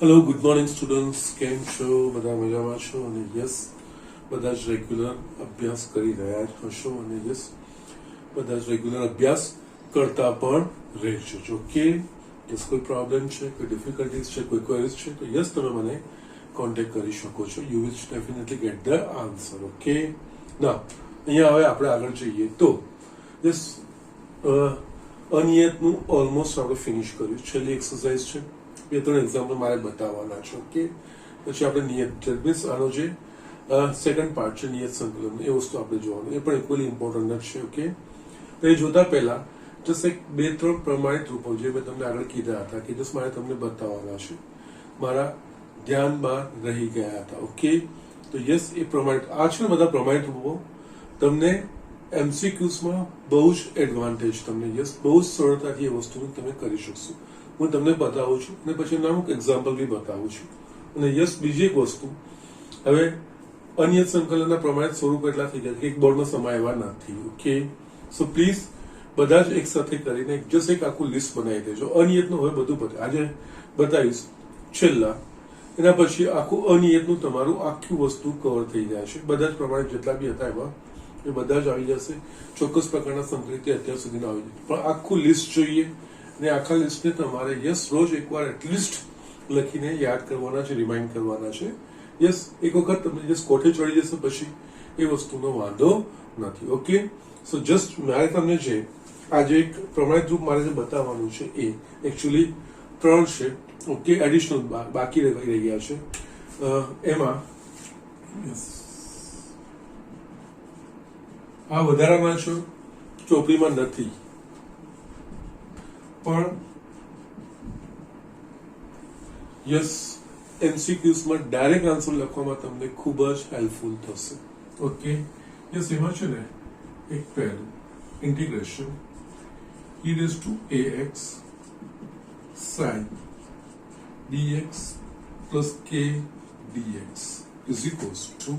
Hello good morning students, કેમ છો? બધા મજામાં છો? અને યસ, બધા જ રેગ્યુલર અભ્યાસ કરી રહ્યા જ હશો. અને યસ, બધા જ રેગ્યુલર અભ્યાસ કરતા પણ રહેજો. ઓકે, યસ, કોઈ પ્રોબ્લેમ છે, કોઈ ડિફિકલ્ટીઝ છે, કોઈ ક્વેરીઝ છે તો યસ તમે મને કોન્ટેક્ટ કરી શકો છો. You will definitely get the answer. Okay, ના અહીંયા હવે આપણે આગળ જઈએ તો યસ, અનિયતનું ઓલમોસ્ટ આપણે ફિનિશ કર્યું. છેલ્લી એક્સરસાઇઝ છે, 2-3 એક્ઝામ્પલ મારે બતાવવાના છે. ઓકે, પછી આપણે નિયત મીન્સ આનો જે સેકન્ડ પાર્ટ છે નિયત સંકલન, એ વસ્તુ આપણે જોવાનું, એ પણ ઇક્વલી ઇમ્પોર્ટન્ટ છે. ઓકે, તો એ જોતા પહેલા જસ્ટ એક 2-3 પ્રમાણિત રૂપો જે મેં તમને આગળ કીધા હતા કે જસ્ટ મારે તમને બતાવવાના છે, મારા ધ્યાનમાં રહી ગયા હતા. ઓકે, તો યસ, એ પ્રમાણિત આ છે ને, બધા પ્રમાણિત રૂપો તમને એમસીક્યુઝમાં બહુ જ એડવાન્ટેજ, તમને યસ બહુ જ સરળતાથી એ વસ્તુને તમે કરી શકશો. હું તમને બતાવું છું અને પછી એના અમુક એક્ઝામ્પલ બી બતાવું છું. અને યસ, બીજી એક વસ્તુ, હવે અનિયત સંકલનના પ્રમાણિત સ્વરૂપ એટલા થઈ ગયા કે એક બોર્ડમાં સમાયેલા નથી. ઓકે, સો પ્લીઝ બધા જ એક સાથે કરીને જસ્ટ એક આખું લિસ્ટ બનાવી દેજો. અનિયતનું હવે બધું આજે બતાવીશ છેલ્લા, એના પછી આખું અનિયતનું તમારું આખી વસ્તુ કવર થઈ જાય છે. બધા જ પ્રમાણિત જેટલા બી હતા એમાં એ બધા જ આવી જશે. ચોક્કસ પ્રકારના સંકલિત અત્યાર સુધીના આવી જશે, પણ આખું લિસ્ટ જોઈએ ને આખા લિસ્ટને તમારે યસ રોજ એકવાર એટલીસ્ટ લખીને યાદ કરવાના છે, રિમાઇન્ડ કરવાના છે. યસ, એક વખત તમને જસ્ટ કોઠે ચડી જશે પછી એ વસ્તુનો વાંધો નથી. ઓકે, સો જસ્ટ મારે તમને જે આજે એક પ્રમાણિત રૂપ મારે જે બતાવવાનું છે એ એકચ્યુઅલી 3 છે. ઓકે, એડિશનલ બાકી રહી ગયા છે. એમાં આ વધારાના છો, ચોપડીમાં નથી, પણ યસ એમસીક્યુઝમાં ડાયરેક્ટ આન્સર લખવામાં તમને ખૂબ જ હેલ્પફુલ થશે. ઓકે, યસ, એમાં છે ને એક પહેલું integration e⁻ ax sin dx plus k dx is equals to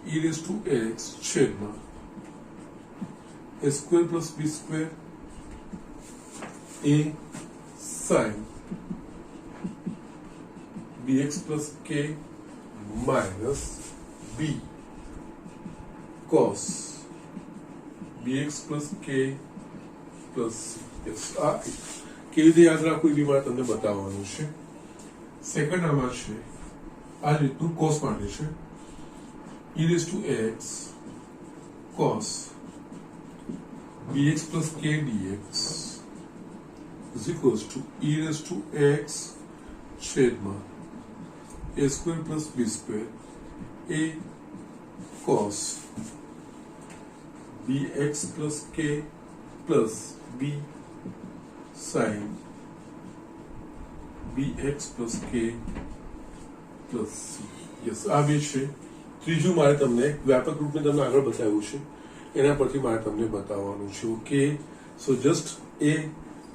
e⁻ax છેદમાં a square plus b square a sin bx plus k minus b cos bx plus k plus c. yes, આ કેવી રીતે યાદ રાખવું એ બી મારે તમને બતાવવાનું છે. સેકન્ડ આમાં છે આ રીતનું કોસ માટે છે e⁻ax cos bx plus k dx is equals to e⁻x છેદમાં a square plus b square a cos bx plus k plus b sin bx plus k plus c. Yes, આ બે છે. ત્રીજું મારે તમને વ્યાપક રૂપે તમને આગળ બતાવ્યું છે, એના પરથી મારે તમને બતાવવાનું છે. ઓકે, સો જસ્ટ એ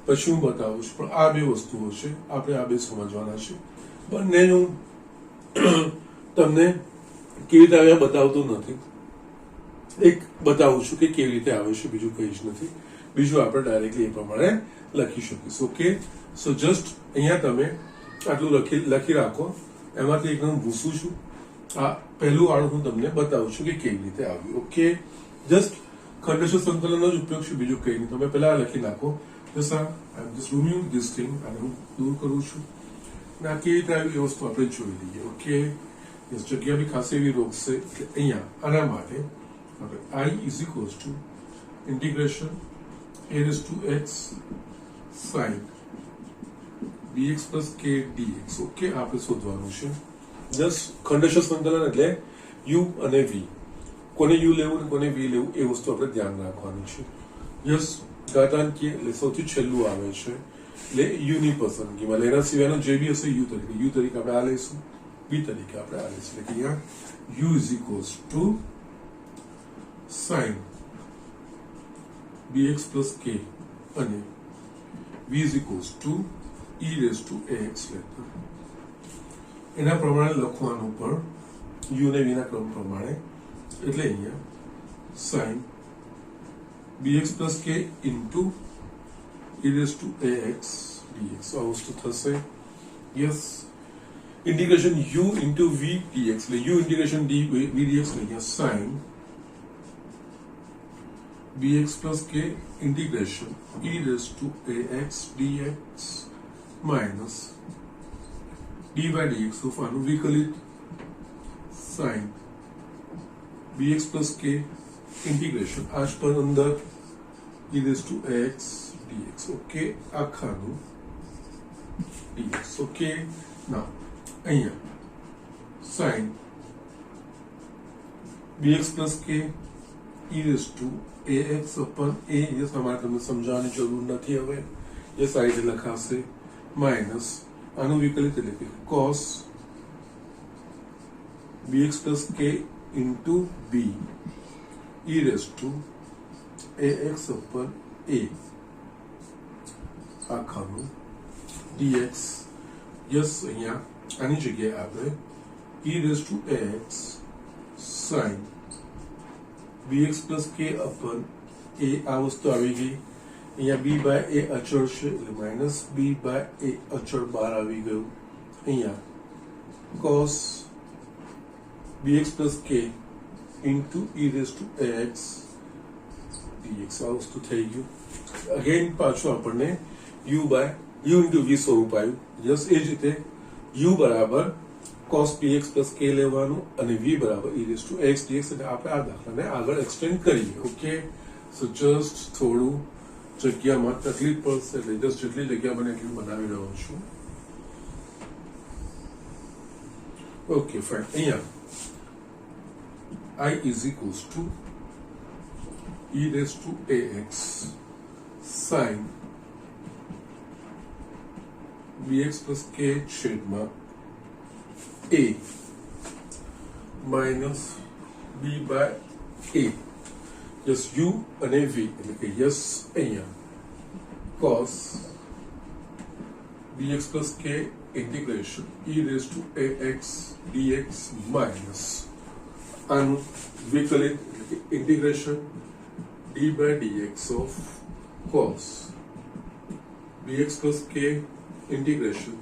પછી હું બતાવું છું, પણ આ બે વસ્તુઓ છે, આપણે આ બે સમજવાના છે. બંનેનું તમને કેવી રીતે આવ્યા બતાવતું નથી, એક બતાવું છું કે કેવી રીતે આવે છે, બીજું કંઈ જ નથી. બીજું આપણે ડાયરેક્ટલી એ પ્રમાણે લખી શકીશું. ઓકે, સો જસ્ટ અહીંયા તમે આટલું લખી રાખો. એમાંથી એકદમ ભૂસું છું. આ પહેલું વાળું હું તમને બતાવું છું કે કેવી રીતે આવ્યું. ઓકે, જસ્ટ ખંડેશ્વર સંકલનનો જ ઉપયોગ છે, બીજું કંઈ નહીં. તમે પહેલા લખી નાખો. Just I M just removing this thing, અને હું દૂર કરું છું. અને આ કેવી રીતે આવ્યું એ વસ્તુ આપણે જોઈ લઈએ. ઓકે, જગ્યા બી ખાસ એવી રોકશે એટલે અહીંયા આના માટે આપણે i is equals to integration a⁻x sin bx plus k dx. Okay, આપણે શોધવાનું છે. જસ્ટ ખંડેશ્વર સંકલન એટલે u અને v, કોને u લેવું ને કોને v લેવું એ વસ્તુ આપણે ધ્યાન રાખવાની છે. યસ, ઘાતાંકીય એટલે સૌથી છેલ્લું આવે છે એટલે u ની પસંદગીમાં, એના સિવાયનો જે બી હશે u તરીકે આપણે આ લઈશું, b તરીકે આપણે આ લઈશું. એટલે અહીંયા u is equals to sin bx plus k અને v is equals to e⁻ax લેતા એના પ્રમાણે લખવાનું, પણ u ને v ના ક્રમ પ્રમાણે. એટલે અહીંયા sin bx plus k into e⁻ax dx આ વસ્તુ થશે. Yes integration u into v dx એટલે u integration d v dx લઈએ sin bx plus k integration e raised to ax dx minus dy dx of આનું વિકલિત sin bx plus k integration આજ પર અંદર e raised to ax dx okay આખાનું dx okay now અહીંયા sin bx plus k e raised to ax upon a ये हमारे તમને સમજાવવાની જરૂર નથી હવે એ સાઈડ લખાશે માઈનસ આનું વિકલિત એટલે કે cos bx plus k into b e raised to ax upon a આખાનું dx yes અહીંયા આની જગ્યાએ આપણે e raised to ax sin bx plus k upon a આ વસ્તુ આવી ગઈ અહીંયા b by a અચળ છે એટલે માઇનસ b by a અચળ બહાર આવી ગયું અહીંયા cos bx plus k into e raised to ax dx આ વસ્તુ થઈ ગયું અગેન પાછું આપણને u into v સ્વરૂપ આવ્યું જસ એ જ રીતે u બરાબર cos px plus k લેવાનું અને v બરાબર e raised to x dx એટલે આપણે આ દાખલાને આગળ એક્સટેન્ડ કરીએ ઓકે સો જસ્ટ થોડું જગ્યામાં તકલીફ પડશે એટલે જસ્ટ જેટલી જગ્યા બને એટલી બનાવી રહ્યો છું ઓકે ફાઇન અહીંયા I is equals to e raised to ax sin bx plus k છેદમાં a minus b by a just u અને v એટલે કે યસ અહીંયા cos bx plus k integration e raised to ax dx minus આનું વિકલિત એટલે કે integration d by dx of cos bx plus k integration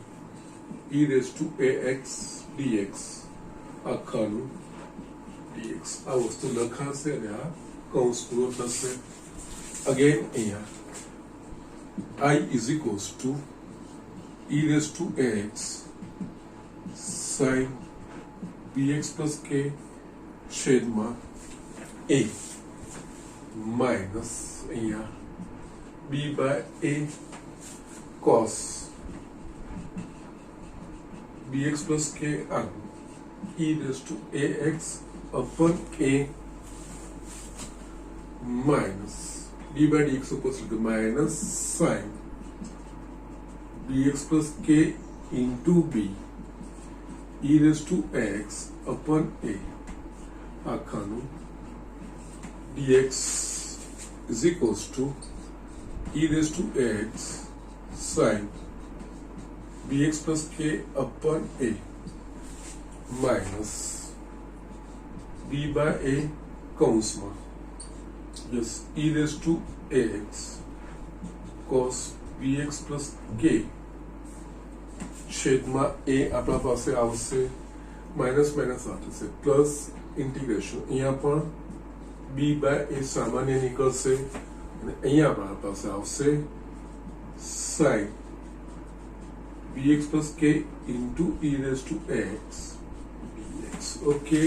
e raised to ax dx આખાનું dx આ વસ્તુ લખાશે અને આ કૌંસ પૂરો થશે અગેન અહીંયા I is equals to e raised to ax sin bx plus k છેદમાં a minus અહીંયા b by a cos bx plus k e raised to ax upon a minus d by dx equals to minus sin bx plus k into b e raised to x upon a આખાનું dx is equals to e raised to x sin bx plus k upon a minus b by a કૌંસમાં yes e raised to ax cos bx plus k છેદમાં a આપણા પાસે આવશે minus minus આવશે plus integration અહીંયા પણ b by a સામાન્ય નીકળશે અને અહીંયા આપણા પાસે આવશે sin bx plus k into e raised to x dx okay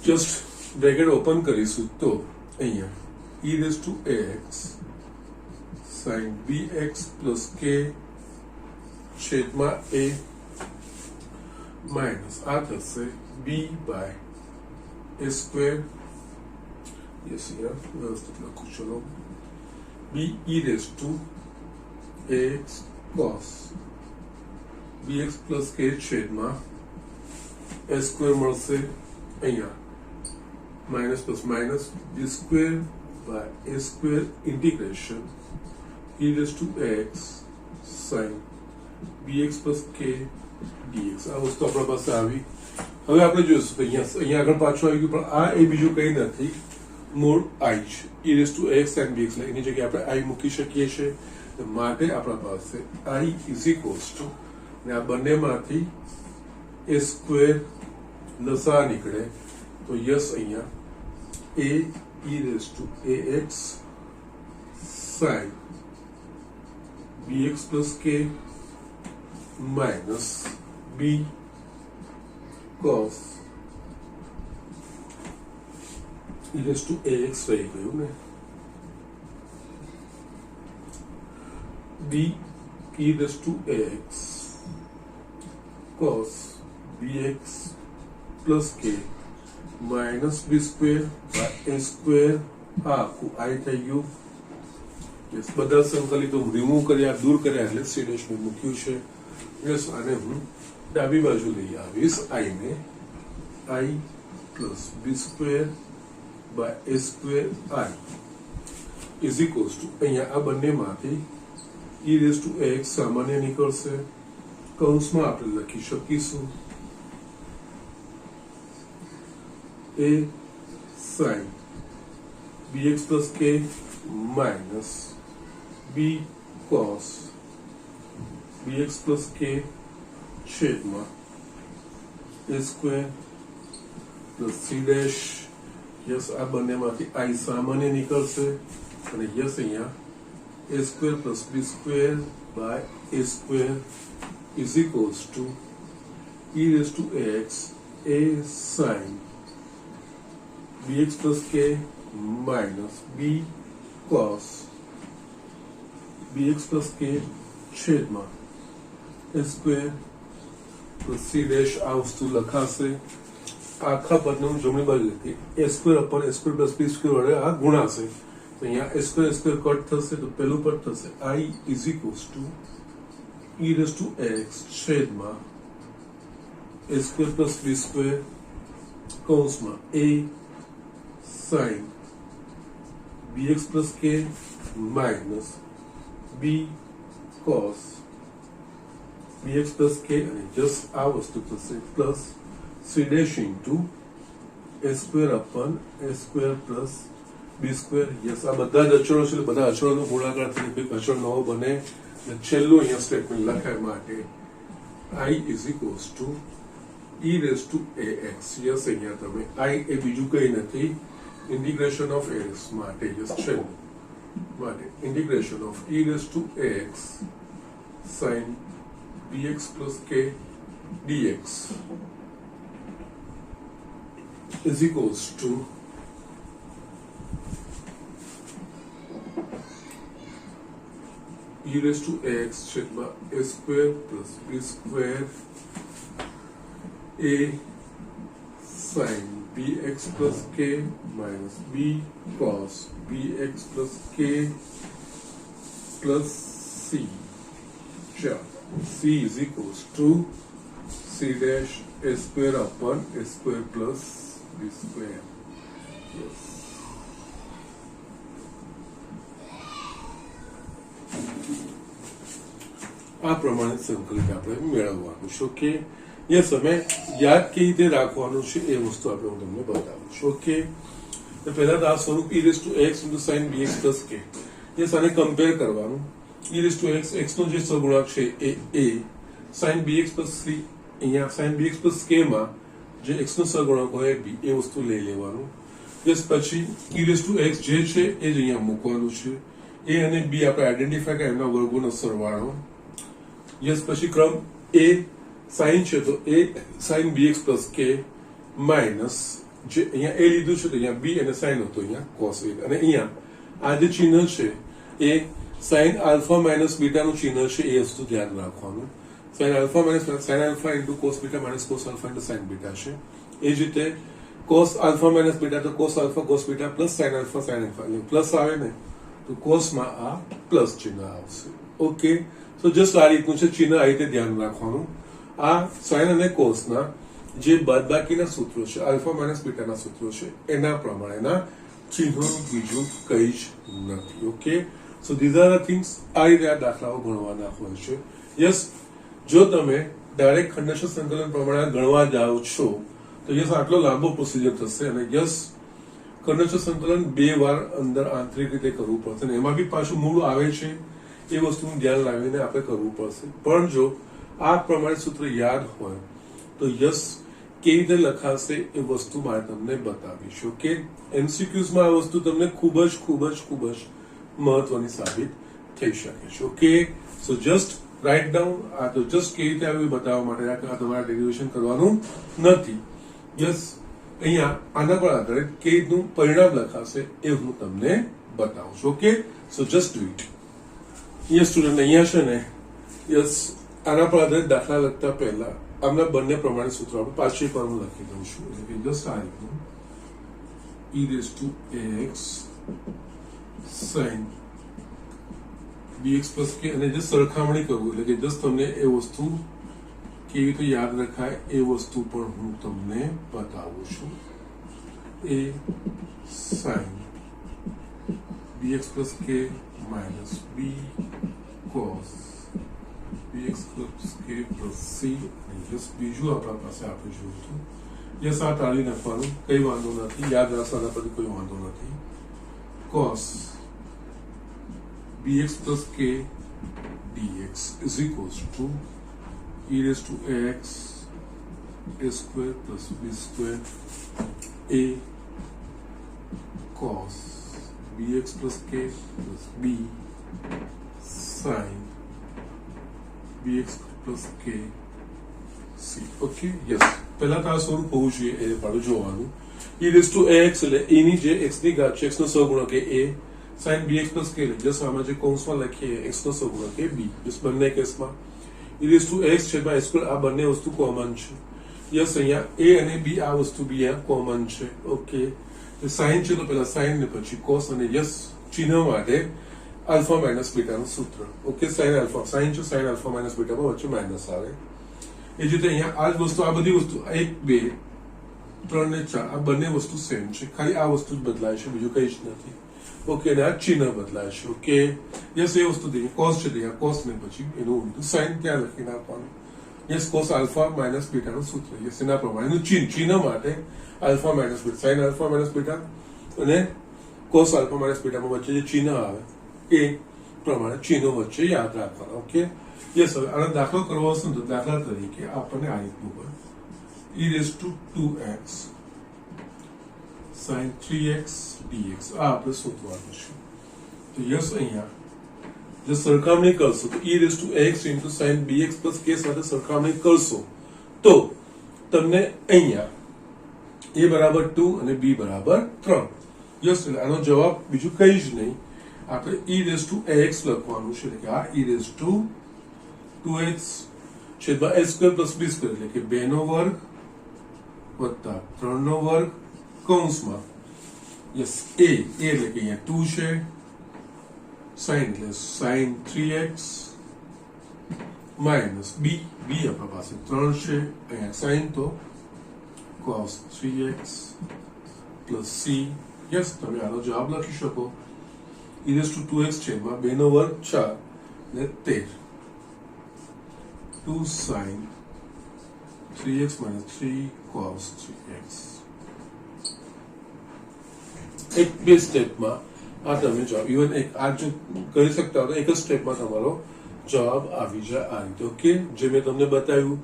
just bracket open કરીશું તો અહીંયા e raised to x sin bx plus k છેદમાં a minus આ થશે b by a square yes here વ્યવસ્થિત લખું ચલો b e raised to ax cos bx plus k છેદમાં a square મળશે અહીંયા minus plus minus b square by a square integration e raised to x sin bx plus k dx આ વસ્તુ આપણા પાસે આવી હવે આપણે જોઈશું કે અહીંયા આગળ પાછું આવી ગયું પણ આ એ બીજું કંઈ નથી મૂળ i છે e raised to x sin bx એની જગ્યાએ આપણે i મૂકી શકીએ છીએ માટે આપણા પાસે I ઇઝ ઇક્વલ્સ ટુ ને આ બંનેમાંથી a સ્ક્વેર લસા નીકળે તો યસ અહીંયા a e raise to ax sin bx plus k minus b cos e raised to ax રહી ગયું ને b e raised to ax cos bx plus k minus b square by a square આખું I થઈ ગયું yes બધા સંકલિતો remove કર્યા દૂર કર્યા એટલે સીડેશ મેં મૂક્યું છે યસ આને હું ડાબી બાજુ લઈ આવીશ I ને I plus b square by a square I is equals to અહીંયા આ બંનેમાંથી e રેઝ ટુ ax સામાન્ય નીકળશે કૌંસમાં આપણે લખી શકીશું a sin bx plus k minus b cos bx plus k છેદમાં a square plus c dash yes આ બંનેમાંથી I સામાન્ય નીકળશે અને યસ અહીંયા a square plus b square by a square is equals to e raised to ax a sin bx plus k minus b cos bx plus k છેદમાં a square plus c dash આ વસ્તુ લખાશે આખા પદને હું જમણી બાજુ લખી a square upon a square plus b square વડે આ ગુણાશે તો અહીંયા a square કટ થશે તો પેલું પદ થશે I is equals to e raised to x છેદમાં a square plus b square કૌંસમાં a sin bx plus k minus b cos bx plus k અને just આ વસ્તુ થશે plus c dash into a square upon a square plus b square yes આ બધા જ અચળો છે બધા અચળોનો ગુણાકાર થઈને કોઈ અચળ નવો બને અને છેલ્લું અહીંયા સ્ટેટમેન્ટ લખાય માટે I is equals to e raised to ax yes અહીંયા તમે I એ બીજું કંઈ નથી integration of ax માટે યસ છેલ્લું માટે integration of e raised to ax sin bx plus k dx is equals to e raised to ax છેદમાં a square plus b square a sin bx plus k minus b cos bx plus k plus c c is equals to c dash a square upon a square plus b square yes. આ પ્રમાણે સંકલિત આપણે મેળવવાનું છે okay yes અમે યાદ કેવી રીતે રાખવાનું છે એ વસ્તુ આપણે હું તમને બતાવું છું ઓકે તો પહેલા તો આ સ્વરૂપ e raised to x into sin bx plus k yes આને કમ્પેર કરવાનું e raised to x x નો જે સહગુણક છે એ a sin bx plus c અહીંયા sin bx plus k માં જે x નો સહગુણક હોય b એ વસ્તુ લઈ લેવાનું યસ પછી e raised to x જે છે એ જ અહીંયા મૂકવાનું છે a અને b આપણે આઈડેન્ટિફાય કર્યા એમના વર્ગોનો સરવાળો યસ પછી ક્રમ a sin છે તો a sin bx plus k minus જે અહીંયા a લીધું છે તો અહીંયા b અને sin હતો અહીંયા cos a અને અહીંયા આ જે ચિહ્ન છે એ sin alpha minus beta નું ચિહ્ન છે એ વસ્તુ ધ્યાન રાખવાનું sin alpha minus sin alpha into cos beta minus cos alpha into sin beta છે એ જ રીતે cos alpha minus beta તો cos alpha cos beta plus sin alpha એટલે પ્લસ આવે ને તો cos માં આ પ્લસ ચિહ્ન આવશે ઓકે તો જસ્ટ આ રીતનું છે ચિહ્ન આ રીતે ધ્યાન રાખવાનું આ sin અને cos ના જે બાદબાકીના સૂત્રો છે આલ્ફા માઇનસ બીટાના સૂત્રો છે એના પ્રમાણેના ચિહ્નો બીજું કંઈ જ નથી okay so these are the things આ રીતે આ દાખલાઓ ગણવાના હોય છે યસ જો તમે ડાયરેક્ટ ખંડેશ સંકલન પ્રમાણે ગણવા જાઓ છો તો યસ આટલો લાંબો પ્રોસિજર થશે અને યસ ખંડેશ સંકલન 2 વાર અંદર આંતરિક રીતે કરવું પડશે અને એમાં બી પાછું મૂળ આવે છે એ વસ્તુનું ધ્યાન લાવીને આપણે કરવું પડશે. પણ જો આ પ્રમાણે સૂત્ર યાદ હોય તો યસ કેવી રીતે લખાશે એ વસ્તુ મારે તમને બતાવીશ. ઓકે, એમસીક્યુઝમાં આ વસ્તુ તમને ખૂબ જ મહત્વની સાબિત થઈ શકે છે. Okay, so just write down. આ તો જસ્ટ કેવી રીતે આવ્યું બતાવવા માટે, આ તમારે ડેરિવેશન કરવાનું નથી. યસ, અહીંયા આના પર આધારિત કેવી રીતનું પરિણામ લખાશે એ હું તમને બતાવું છું. Okay, so just do it. Yes student, અહીંયા છે ને યસ આના પર આધારિત દાખલા લખતા પહેલા આમના બંને પ્રમાણે સૂત્રો આપણે પાછળ પર હું લખી દઉં છું. એટલે કે જસ્ટ આ રીતનું e⁻x sin bx plus k, અને જે સરખામણી કરવું એટલે કે જસ્ટ તમને એ વસ્તુ કેવી રીતે યાદ રખાય એ વસ્તુ પણ હું તમને બતાવું છું. a sin bx plus k minus b cos bx plus k plus c, અને જસ્ટ બીજું આપણા પાસે આપણે જોયું હતું. યસ, આ ટાળી નાખવાનું, કઈ વાંધો નથી, યાદ રાખો, આના પરથી કોઈ વાંધો નથી. cos bx plus k dx is equals to e⁻x a square plus b square a cos bx plus k plus b sin bx plus k c. Okay, yes, પહેલા તો આ સ્વરૂપ હોવું જોઈએ એ પાડું જોવાનું. e⁻x એટલે a ની જે x ની ઘાત છે, x નો સહગુણક એ a, sin bx plus k એટલે જસ આમાં જે કૌંસમાં લખીએ x નો સહગુણક એ b. જસ બંને કેસમાં e⁻x છેદમાં a સ્ક્વેર, આ બંને વસ્તુ કોમન છે. યસ, અહીંયા a અને b આ વસ્તુ b આ કોમન છે. ઓકે, સાઇન છે તો પહેલા સાઇન ને પછી કોસ, અને યસ ચિહ્ન માટે આલ્ફા માઇનસ બીટાનું સૂત્ર. ઓકે, સાઇન આલ્ફા, સાઇન છે સાઇન આલ્ફા માઇનસ બીટામાં વચ્ચે માઇનસ આવે. એ જ રીતે અહીંયા આ જ વસ્તુ, આ બધી વસ્તુ 1 2 3 ને 4 આ બંને વસ્તુ સેમ છે, ખાલી આ વસ્તુ જ બદલાય છે, બીજું કઈ જ નથી. ઓકે, અને આ ચિહ્ન બદલાય છે. ઓકે, યસ, એ વસ્તુ થઈ કોસ છે ત્યાં કોસ ને પછી એનું ઉલટું સાઇન ત્યાં લખી નાખવાનું. યસ, કોસ આલ્ફા માઇનસ બીટાનું સૂત્ર. યસ, એના પ્રમાણેનું ચિહ્ન માટે alpha minus beta, sine alpha minus beta અને કોસ આલ્ફા માઇનસ બીટામાં વચ્ચે જે ચિહ્ન આવે એ પ્રમાણે ચિહ્નો વચ્ચે યાદ રાખવાના. ઓકે, યસ, હવે આનો દાખલો કરવો હશે તો દાખલા તરીકે આપણને આ રીતનું હોય e⁻2x sin 3x dx આ આપણે શોધવાનું છે. તો યસ, અહીંયા જો સરખામણી કરશો તો e⁻x sin bx plus k સાથે સરખામણી કરશો તો તમને અહીંયા a બરાબર 2 અને b બરાબર 3. યસ, એટલે આનો જવાબ બીજું કઈ જ નહીં, આપણે e⁻x લખવાનું છે. એટલે કે આ e⁻2x છેદમાં a square plus b square એટલે કે 2 નો વર્ગ વત્તા 3 નો વર્ગ કૌંસમાં યસ a એટલે કે અહીંયા 2 છે, sin એટલે sin 3x માઇનસ b આપણા પાસે 3 છે, અહીંયા sin તો cos 3x plus c. Yes, તમે આનો જવાબ લખી શકો e⁻2x છેદમાં 2 નો વર્ગ 4 ને 13 2 sin 3x minus 3 cos 3x. એક બે સ્ટેપમાં આ તમે જવાબ ઇવન એક આ જો કરી શકતા હો તો એક જ સ્ટેપમાં તમારો જવાબ આવી જાય આ રીતે. ઓકે, જે મેં તમને બતાવ્યું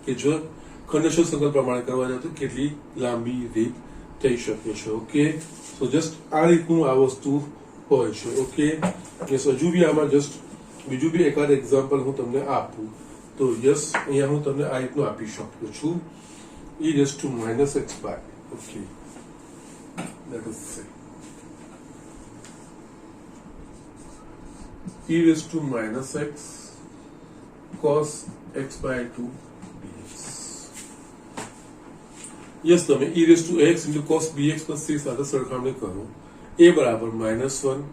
કે જો ખંડેશ્વર સંકલ્પ પ્રમાણે કરવા જાવ તો કેટલી લાંબી રીત થઈ શકે છે. ઓકે, સો જસ્ટ આ રીતનું આ વસ્તુ હોય છે. ઓકે, યસ, હજુ બી આમાં જસ્ટ બીજું બી એકાદ એક્ઝામ્પલ હું તમને આપું તો યસ, અહીંયા હું તમને આ રીતનું આપી શકું છું e⁻x by. Okay, let us say e⁻x cos x by 2 dx. Yes, તમે e⁻x cos bx plus c સાથે સરખામણી કરો, a બરાબર -1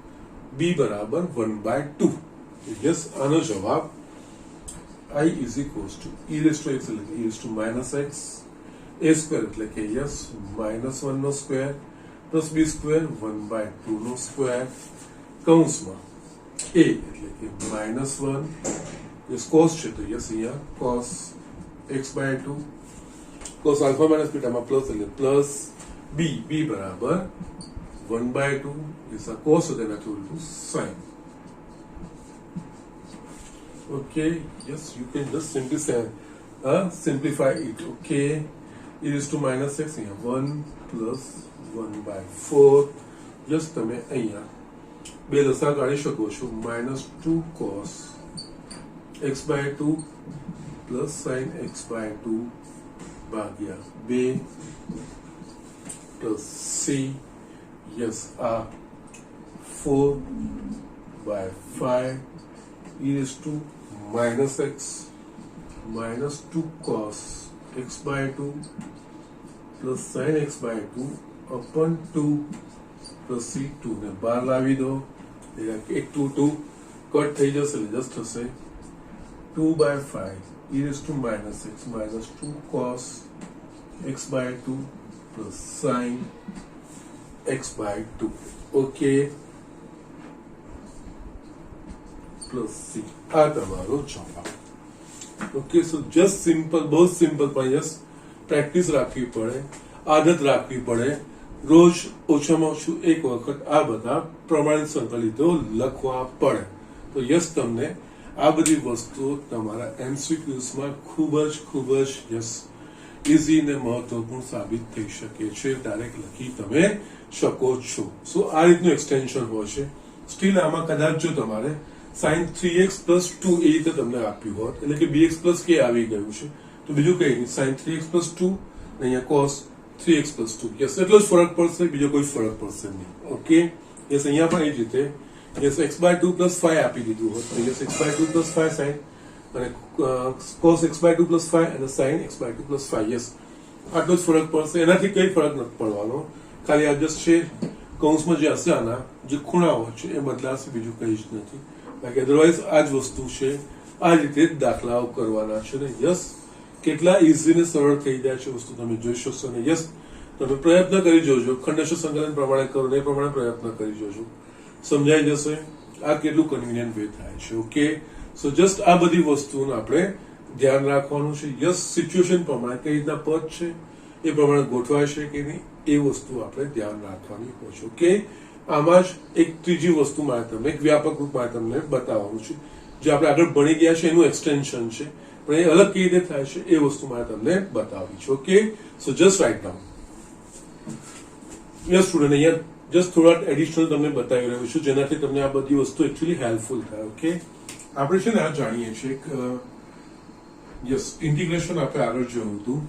b બરાબર 1/2. યસ, આનો જવાબ I is equals to e⁻x એટલે કે e⁻x a સ્ક્વેર એટલે કે યસ -1 નો સ્ક્વેર પ્લસ b સ્ક્વેર 1/2 નો સ્ક્વેર કૌંસમાં a એટલે કે -1 યસ cos છે તો યસ અહીંયા cos x/2 cos alpha minus બીટામાં પ્લસ એટલે પ્લસ b બરાબર 1/2 યસ આ cos હતો એનાથી ઉલટું sin Okay, yes, you can just simply say, simplify it. Okay, e raised to minus x અહીંયા 1 plus 1 by 4. Just તમે અહીંયા બે લસા કાઢી શકો છો. -2 cos x by 2 plus sin x by 2 ભાગ્યા 2 plus c. Yes, 4 by 5 e raised to minus x minus 2 cos x by 2 plus sin x by 2 upon 2 plus c 2 ને બહાર લાવી દો. એક 2 કટ થઈ જશે એટલે જસ્ટ થશે 2 by 5 e raised to minus x minus 2 cos x by 2 plus sin x by 2. Okay, plus c. આ તમારો જવાબ. ઓકે, સો જસ્ટ સિમ્પલ, બહુ સિમ્પલ, પણ યસ પ્રેક્ટિસ રાખવી પડે, આદત રાખવી પડે. રોજ ઓછામાં ઓછું એક વખત આ બધા પ્રમાણિત સંકલિતો લખવા પડે. તો યસ તમને આ બધી વસ્તુઓ તમારા એમસીક્યુઝમાં ખૂબ જ યસ ઇઝી ને મહત્વપૂર્ણ સાબિત થઈ શકે છે. ડાયરેક્ટ લખી તમે શકો છો. સો આ રીતનું એક્સટેન્શન હોય છે. સ્ટીલ આમાં કદાચ જો તમારે sin 3x plus 2 એ રીતે તમને આપ્યું હોત, એટલે કે bx plus k આવી ગયું છે, તો બીજું કઈ નહીં, sin 3x plus 2 અહીંયા cos 3x plus 2. યસ, એટલો જ ફરક પડશે, બીજો કોઈ ફરક પડશે નહીં. ઓકે, યસ, અહીંયા પણ એ જ રીતે યસ x by 2 plus 5 આપી દીધું હોત, તો yes x by 2 plus 5 sin અને cos x by 2 plus 5 અને sin x by 2 plus 5. Yes, આટલો જ ફરક પડશે, એનાથી કઈ ફરક નથી પડવાનો. ખાલી આ જસ્ટ છે કૌંસમાં જે હશે આના જે ખૂણાઓ છે એ બદલાશે, બીજું કઈ જ નથી. બાકી અધરવાઇઝ આ જ વસ્તુ છે. આ રીતે દાખલાઓ કરવાના છે ને યસ કેટલા ઇઝી ને સરળ થઈ જાય છે વસ્તુ તમે જોઈ શકશો. ને યસ તમે પ્રયત્ન કરી જોજો, ખંડેશ સંકલન પ્રમાણે કરો ને એ પ્રમાણે પ્રયત્ન કરી જોજો, સમજાઈ જશે આ કેટલું કન્વિનિયન્ટ વે થાય છે. ઓકે, સો જસ્ટ આ બધી વસ્તુનું આપણે ધ્યાન રાખવાનું છે. યસ, સિચ્યુએશન પ્રમાણે કઈ રીતના પદ છે એ પ્રમાણે ગોઠવાય છે કે નહીં એ વસ્તુ આપણે ધ્યાન રાખવાની હોય છે. ઓકે, આમાં જ એક ત્રીજી વસ્તુ મારે તમને એક વ્યાપક રૂપમાં તમને બતાવવાનું છે, જે આપણે આગળ ભણી ગયા છે એનું એક્સટેન્શન છે, પણ એ અલગ કેવી રીતે થાય છે એ વસ્તુ મારે તમને બતાવવી છે. Okay, so just write down. Yes student, અહીંયા જસ્ટ થોડા એડિશનલ તમને બતાવી રહ્યું છું જેનાથી તમને આ બધી વસ્તુ એકચ્યુઅલી હેલ્પફુલ થાય. ઓકે, આપણે છે ને આ જાણીએ છીએ કે યસ ઇન્ટિગ્રેશન આપણે આગળ જોયું હતું.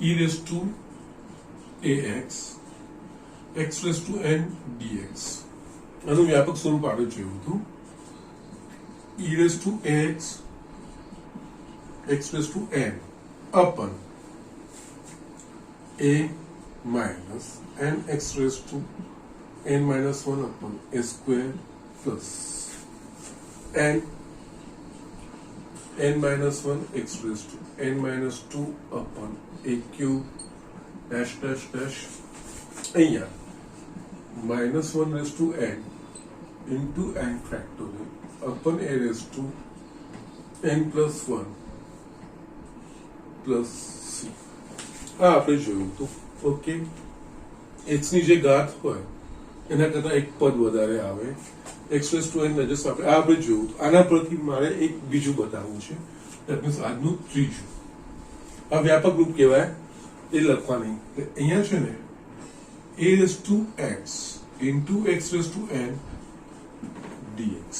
e raised to ax x raised to n dx આનું વ્યાપક સ્વરૂપ આપણે જોયું હતું. e raised to ax x raised to n upon a minus n x raised to n minus 1 upon a square plus n minus 1 x raised to n minus 2 upon a cube dash dash dash અહીંયા -1 raised to n into n factorial upon a raised to n plus 1 plus c. આ આપણે જોયું હતું. Okay, x ની જે ઘાત હોય એના કરતા એક પદ વધારે આવે, x raised to n just આપણે આ આપણે જોયું. આના પરથી મારે એક બીજું બતાવવું છે, ધેટ મીન્સ આજનું ત્રીજું. આ વ્યાપક રૂપ કહેવાય, એ લખવાની. અહીંયા છે ને a raised to x into x raised to n dx.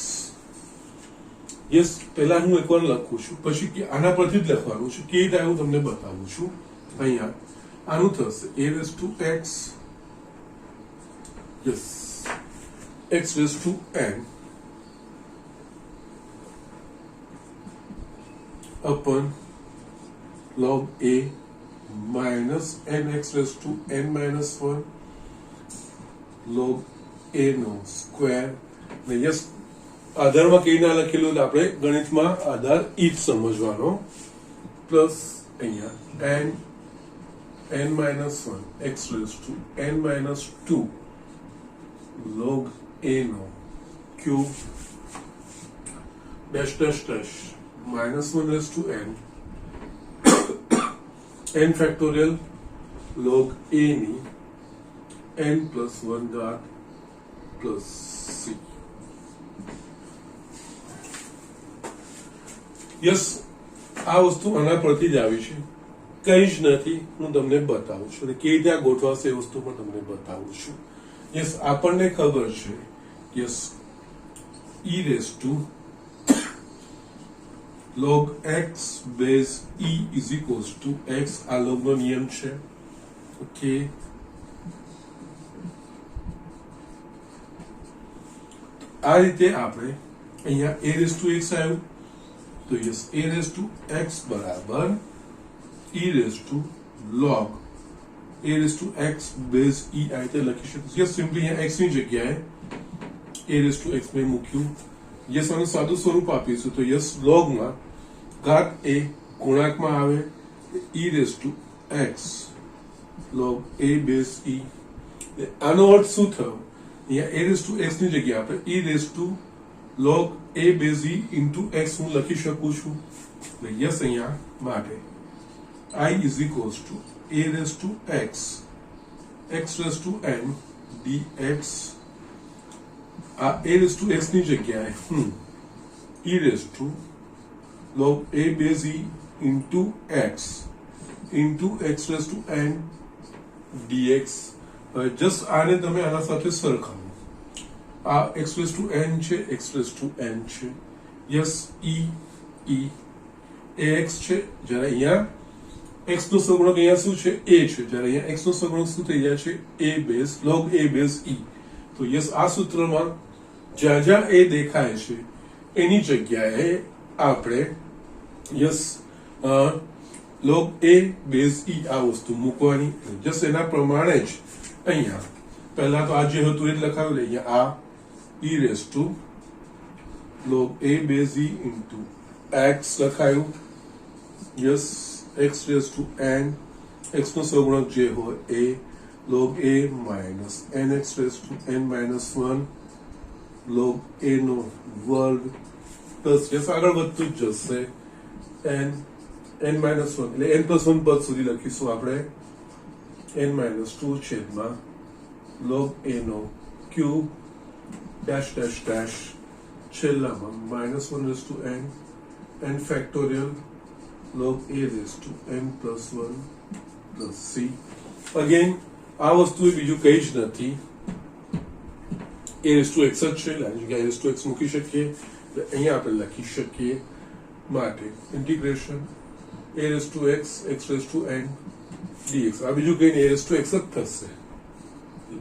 Yes, પહેલા હું એકવાર લખું છું, પછી આના પરથી જ લખવાનું છે. કેવી રીતે હું તમને બતાવું છું. અહીંયા આનું થશે a raised to x, yes, x raised to n upon log a minus nx raised to n minus 1 log a નો સ્ક્વેર. ને યસ, આધારમાં કઈ ના લખેલું એટલે આપણે ગણિતમાં આધાર ઈ જ સમજવાનો. પ્લસ અહીંયા n minus 1 x raised to n minus 2 log a નો cube dash dash dash -1 raised to n factorial log a ની n+1 ઘાત પ્લસ c. યસ, આ વસ્તુ આના પરથી જ આવી છે, કઈ જ નથી. હું તમને બતાવું છું અને કેવી રીતે આ ગોઠવાશે એ વસ્તુ પણ તમને બતાવું છું. યસ, આપણને ખબર છે yes e raise to log x base e is equals to x, આ લોગનો નિયમ છે. ઓકે, આ રીતે આપણે અહીંયા a રેઝ ટુ x આવ્યું તો yes a raise to x બરાબર e raise to log a raise to x base e આ રીતે લખી શકીશું. યસ, સિમ્પલી અહીંયા x ની જગ્યાએ a રેઝ ટુ x મેં મૂક્યું. યસ, આનું સાદું સ્વરૂપ આપીશું તો યસ log માં ઘાત એ ગુણાંકમાં આવે e raise to x log a base e. આનો અર્થ શું થયો? અહીંયા a રેઝ ટુ x ની જગ્યાએ આપણે e raise to log a base e into x હું લખી શકું છું. યસ, અહીંયા માટે I is equals to a raised to x raised to n dx. આ a raised to x ની જગ્યાએ e raised to log a base e into x raised to n dx. Just આને તમે આના સાથે સરખાવો. આ x raised to n છે, x raised to n છે. યસ, e ax છે. જ્યારે અહીંયા x નો સહગુણક અહીંયા શું છે? a છે. જ્યારે અહીંયા x નો સહગુણક શું થઈ જાય છે? a base log a base e. તો યસ, આ સૂત્રમાં જ્યાં જ્યાં a દેખાય છે એની જગ્યાએ આપણે yes log a base e આ વસ્તુ મૂકવાની. જસ્ટ એના પ્રમાણે જ અહીંયા પહેલા તો આ જે હતું એ જ લખાવ્યું. અહીંયા આ e raise to log a base e into x લખાયું. Yes, x raised to n, x નો સહગુણક જે હોય a log a minus nx raised to n minus 1 log a નો વર્ગ પ્લસ યસ આગળ વધતું જ જશે n minus 1 એટલે n+1 પદ સુધી લખીશું આપણે n minus 2 છેદમાં log a નો ક્યુબ ડેશ ડેશ ડેશ છેલ્લામાં -1 raised to n factorial log a raised to n plus 1 plus c. Again, આ વસ્તુ બીજું કંઈ જ નથી, a raised to x જ છે. આની જગ્યાએ a raised to x મૂકી શકીએ. અહીંયા આપણે લખી શકીએ માટે integration a raised to x raised to n dx. આ બીજું કંઈ નહીં, a raised to x જ થશે.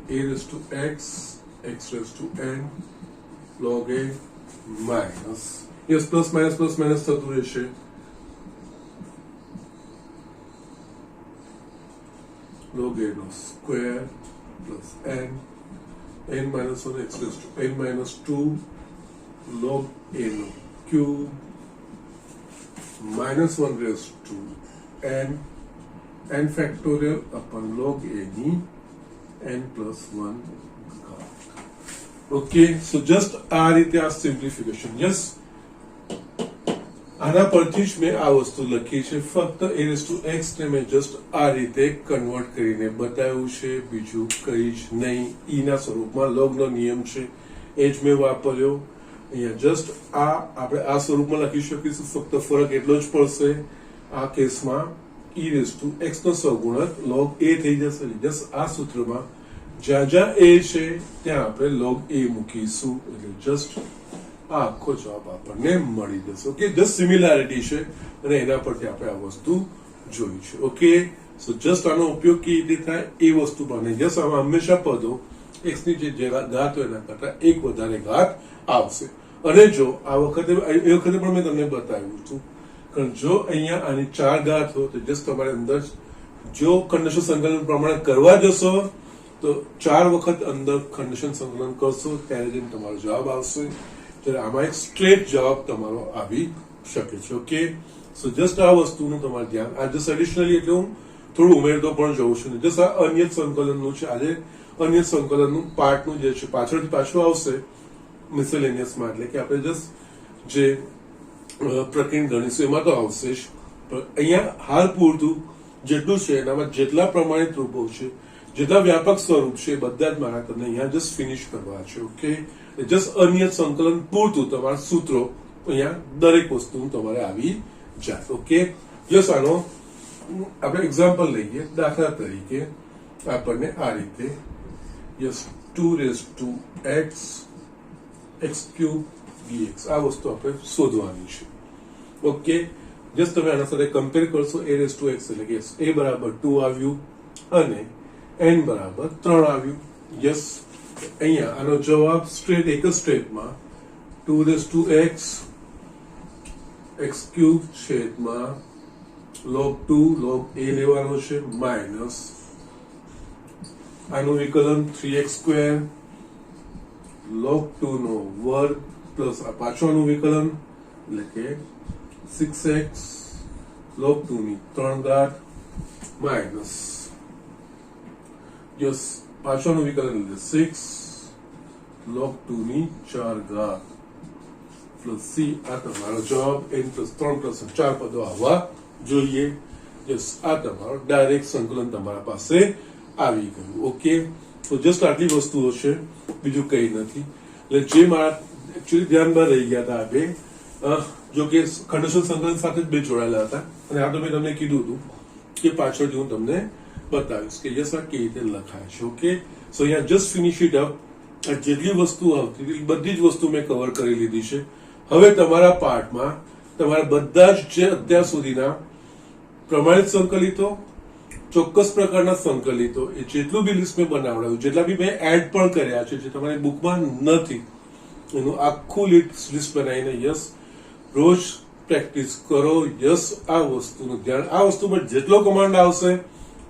a raised to x raised to n log a minus yes plus minus થતું રહેશે. log a no square plus n minus 1 x raised to n minus 2 log a no cube -1 raised to n factorial upon log a ની n plus 1 ઘાત. Okay, so just આ રીતે આ simplification. Yes, આના પરથી જ મેં આ વસ્તુ લખી છે. ફક્ત a raised to x ને મેં જસ્ટ આ રીતે કન્વર્ટ કરીને બતાવ્યું છે, બીજું કંઈ જ નહીં. e ના સ્વરૂપમાં log નો નિયમ છે એ જ મેં વાપર્યો. અહીંયા જસ્ટ આ આપણે આ સ્વરૂપમાં લખી શકીશું, ફક્ત ફરક એટલો જ પડશે. આ કેસમાં e raised to x નો સહગુણક log a થઈ જશે. જસ્ટ આ સૂત્રમાં જ્યાં જ્યાં a છે ત્યાં આપણે log a મૂકીશું એટલે જસ્ટ આ આખો જવાબ આપણને મળી જશે. ઓકે, જસ્ટ સિમિલારિટી છે અને એના પરથી આપણે આ વસ્તુ જોઈ છે. ઓકે, સો જસ્ટ આનો ઉપયોગ કેવી રીતે થાય એ વસ્તુ બને. જસ્ટ આમાં હંમેશા પદો x ની જે ઘાત હોય એના કરતા એક વધારે ઘાત આવશે. અને જો આ વખતે એ વખતે પણ મેં તમને બતાવ્યું હતું, કારણ જો અહીંયા આની 4 ઘાત હોય તો જસ્ટ તમારે અંદર જો ખંડેશ સંકલન પ્રમાણે કરવા જશો તો 4 વખત અંદર ખંડેશ સંકલન કરશો ત્યારે જ તમારો જવાબ આવશે. ત્યારે આમાં એક સ્ટ્રેટ જવાબ તમારો આવી શકે છે. ઓકે, સો જસ્ટ આ વસ્તુનું તમારે ધ્યાન. આ જસ્ટ એડિશનલી એટલે હું થોડું ઉમેરતો પણ જઉં છું. જસ્ટ આ અન્ય સંકલનનું છે. આજે અન્ય સંકલનનું પાર્ટનું જે છે પાછળથી પાછું આવશે મિસેલેનિયસમાં, એટલે કે આપણે જસ્ટ જે પ્રકરણ ગણીશું એમાં તો આવશે જ, પણ અહીંયા હાલ પૂરતું જેટલું છે એનામાં જેટલા પ્રમાણિત રૂપો છે જેટલા વ્યાપક સ્વરૂપ છે એ બધા જ મારા તમને અહીંયા જસ્ટ ફિનિશ કરવા છે. ઓકે, જસ્ટ અનિયત સંકલન પૂરતું તમારા સૂત્રો અહીંયા દરેક વસ્તુ તમારે આવી જાય. ઓકે, યસ, આનો આપણે એક્ઝામ્પલ લઈએ. દાખલા તરીકે આપણને આ રીતે યસ 2x x³ dx આ વસ્તુ આપણે શોધવાની છે. ઓકે, જસ્ટ તમે આના સાથે કમ્પેર કરશો. a⁻x એટલે કે a બરાબર 2 આવ્યું અને n બરાબર 3 આવ્યું. યસ, અહીંયા આનો જવાબ સ્ટ્રેટ એક જ સ્ટેપમાં 2x x³ છેદમાં log 2 log a લેવાનો છે માઇનસ આનું વિકલન 3x² log 2 નો વર્ગ પ્લસ આ પાછળનું વિકલન એટલે કે 6x log 2 ની 3 ઘાત માઇનસ યસ પાછળનું વિકલન એટલે 6 log 2 ની 4 ઘાત પ્લસ c. આ તમારો જવાબ n પ્લસ 3 પ્લસ 4 પદો આવવા જોઈએ. યસ, આ તમારો ડાયરેક્ટ સંકલન તમારા પાસે આવી ગયું. ઓકે, તો જસ્ટ આટલી વસ્તુઓ છે, બીજું કંઈ નથી. એટલે જે મારા એકચ્યુઅલી ધ્યાનમાં રહી ગયા હતા આ બે, જો કે ખંડેશ્વર સંકલન સાથે જ બે જોડાયેલા હતા અને આ તો મેં તમને કીધું હતું કે પાછળથી હું તમને બતાવીશ કે યસ આ કેવી રીતે લખાય છે. ઓકે, સો અહીંયા જસ્ટ ફિનિશ ઇટ અપ. આ જેટલી વસ્તુ આવતી બધી જ વસ્તુ મેં કવર કરી લીધી છે. હવે તમારા પાર્ટમાં તમારા બધા જ જે અત્યાર સુધીના પ્રમાણિત સંકલિતો, ચોક્કસ પ્રકારના સંકલિતો, એ જેટલું બી લિસ્ટ મેં બનાવડાવ્યું, જેટલા બી મેં એડ પણ કર્યા છે જે તમારી બુકમાં નથી, એનું આખું લિસ્ટ બનાવીને યસ રોજ પ્રેક્ટિસ કરો. યસ, આ વસ્તુનું ધ્યાન, આ વસ્તુ પર જેટલો કમાન્ડ આવશે